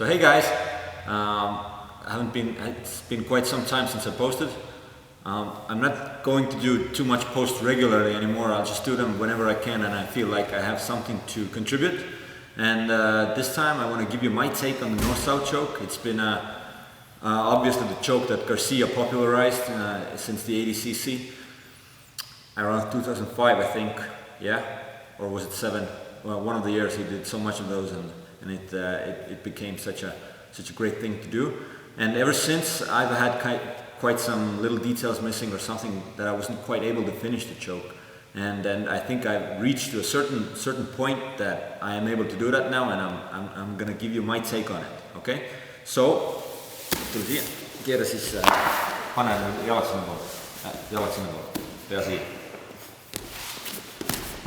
So hey guys, it's been quite some time since I posted. I'm not going to do too much posts regularly anymore. I'll just do them whenever I can and I feel like I have something to contribute. And this time I want to give you my take on the North-South choke. It's been obviously the choke that Garcia popularized since the 80cc around 2005, I think. Yeah, or was it 7? Well, one of the years he did so much of those, and it became such a great thing to do. And ever since, I've had quite some little details missing or something that I wasn't quite able to finish the choke. And I think I've reached to a certain point that I am able to do that now, and I'm gonna give you my take on it. Okay? So, tule siia, keera siis, pane jalad sinna poole, pea siia.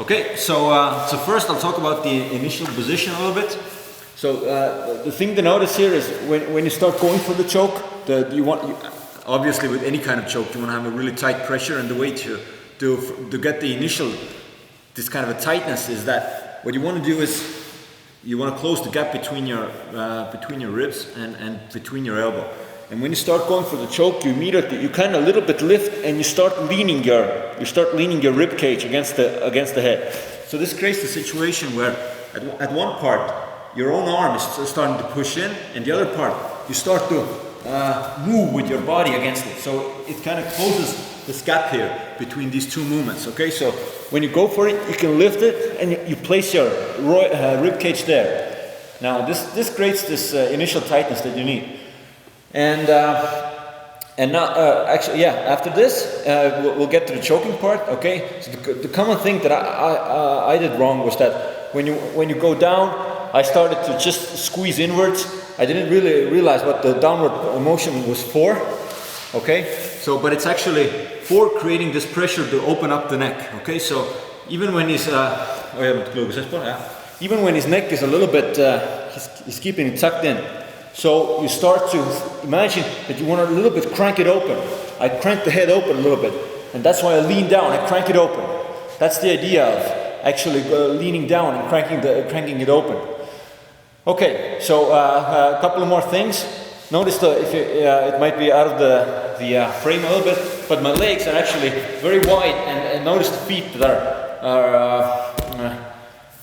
Okay, so first I'll talk about the initial position a little bit. So the thing to notice here is when you start going for the choke, obviously with any kind of choke you want to have a really tight pressure, and the way to get the initial, this kind of a tightness, is that what you want to do is you want to close the gap between your ribs and between your elbow. And when you start going for the choke, you immediately, you kind of a little bit lift and you start leaning your rib cage against the head. So this creates the situation where at one part your own arm is starting to push in, and the other part you start to move with your body against it. So it kind of closes this gap here between these two movements. Okay, so when you go for it, you can lift it and you place your rib cage there. Now this creates this initial tightness that you need. And now, actually, yeah, after this, we'll get to the choking part, okay? So the common thing that I did wrong was that when you go down, I started to just squeeze inwards. I didn't really realize what the downward motion was for, okay? So, but it's actually for creating this pressure to open up the neck, okay? So even when he's, even when his neck is a little bit, he's keeping it tucked in. So you start to imagine that you want to a little bit crank it open. I crank the head open a little bit, and that's why I lean down, I crank it open. That's the idea of actually leaning down and cranking it open. Okay, so a couple of more things. Notice it might be out of the frame a little bit, but my legs are actually very wide, and notice the feet that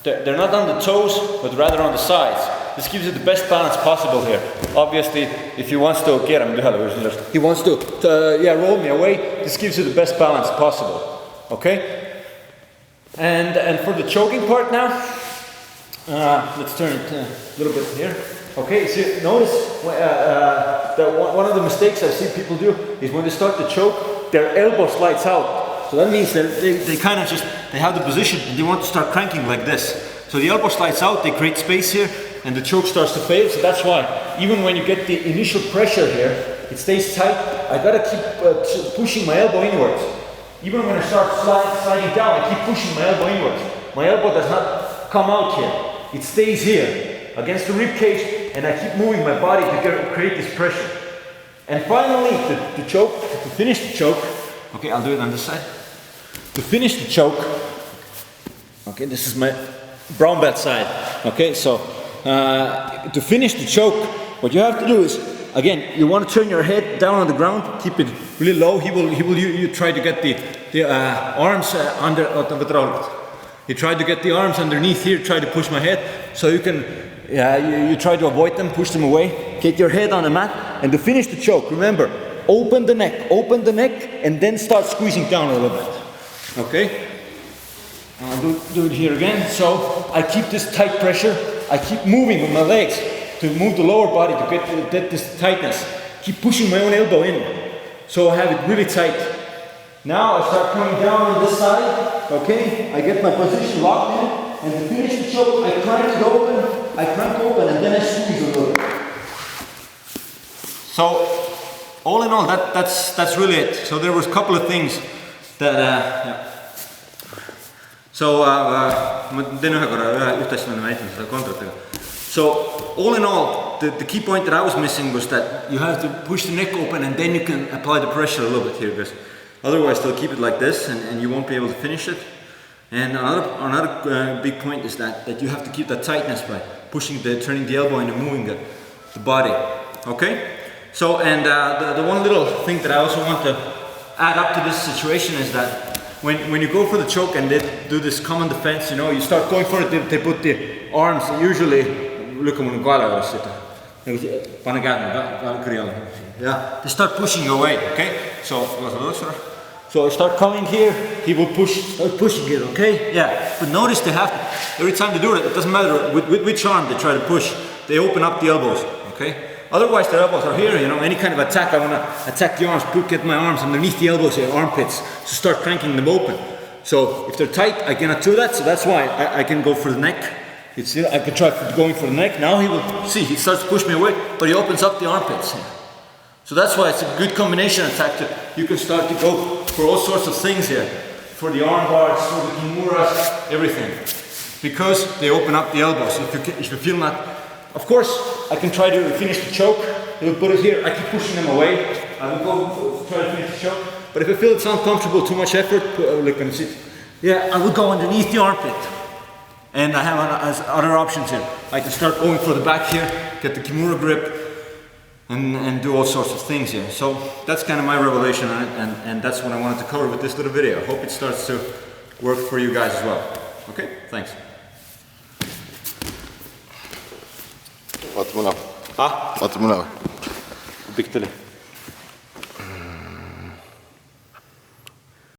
they're not on the toes, but rather on the sides. This gives you the best balance possible here. Obviously, if he wants to roll me away, this gives you the best balance possible. Okay? And for the choking part now, let's turn it a little bit here. Okay, so notice that one of the mistakes I see people do is when they start to choke, their elbow slides out. So that means that they kind of they have the position and they want to start cranking like this. So the elbow slides out, they create space here, and the choke starts to fail. So that's why, even when you get the initial pressure here, it stays tight. I gotta keep pushing my elbow inwards. Even when I start sliding down, I keep pushing my elbow inwards. My elbow does not come out here. It stays here against the rib cage, and I keep moving my body to create this pressure. And finally, to finish the choke, okay, I'll do it on this side. To finish the choke, okay, this is my brown belt side. Okay, so to finish the choke, what you have to do is, again, you want to turn your head down on the ground, keep it really low. You try to get the arms under. You try to get the arms underneath here. Try to push my head, so you can. You try to avoid them, push them away. Get your head on the mat, and to finish the choke, remember, open the neck, and then start squeezing down a little bit. Okay. I'll do it here again. So I keep this tight pressure. I keep moving with my legs to move the lower body to get this tightness. Keep pushing my own elbow in, so I have it really tight. Now I start coming down on this side. Okay, I get my position locked in, and to finish the choke, I crank open, and then I squeeze a little bit. So all in all, that's really it. So there was a couple of things that. Yeah. So, ma teen ühe asja ma näitan seda kontratega. So, all in all, the key point that I was missing was that you have to push the neck open, and then you can apply the pressure a little bit here, because otherwise they'll keep it like this and you won't be able to finish it. And another big point is that you have to keep that tightness by turning the elbow in and moving it. the body. Okay? So, and the one little thing that I also want to add up to this situation is that when you go for the choke and they do this common defense, you know, you start going for it, they put the arms, usually, look at yeah, they start pushing you away, okay? So I start coming here, he will start pushing it, okay? Yeah, but notice they have, every time they do it, it doesn't matter with which arm they try to push, they open up the elbows, okay? Otherwise their elbows are here, you know, any kind of attack, I want to attack the arms, get my arms underneath the elbows here, armpits, to start cranking them open. So if they're tight, I cannot do that, so that's why I can go for the neck. I can try going for the neck. Now he will, see, he starts to push me away, but he opens up the armpits here. So that's why it's a good combination attack. You can start to go for all sorts of things here. For the arm bars, for the kimuras, everything. Because they open up the elbows. If you feel not, of course, I can try to finish the choke. He will put it here. I keep pushing them away. I will go try to finish the choke. But if I feel it's uncomfortable, too much effort, I will go underneath the armpit. And I have other options here. I can start going for the back here, get the kimura grip, and do all sorts of things here. So that's kind of my revelation on it, and that's what I wanted to cover with this little video. I hope it starts to work for you guys as well. Okay, thanks. Wat moet nou? Big Tilly.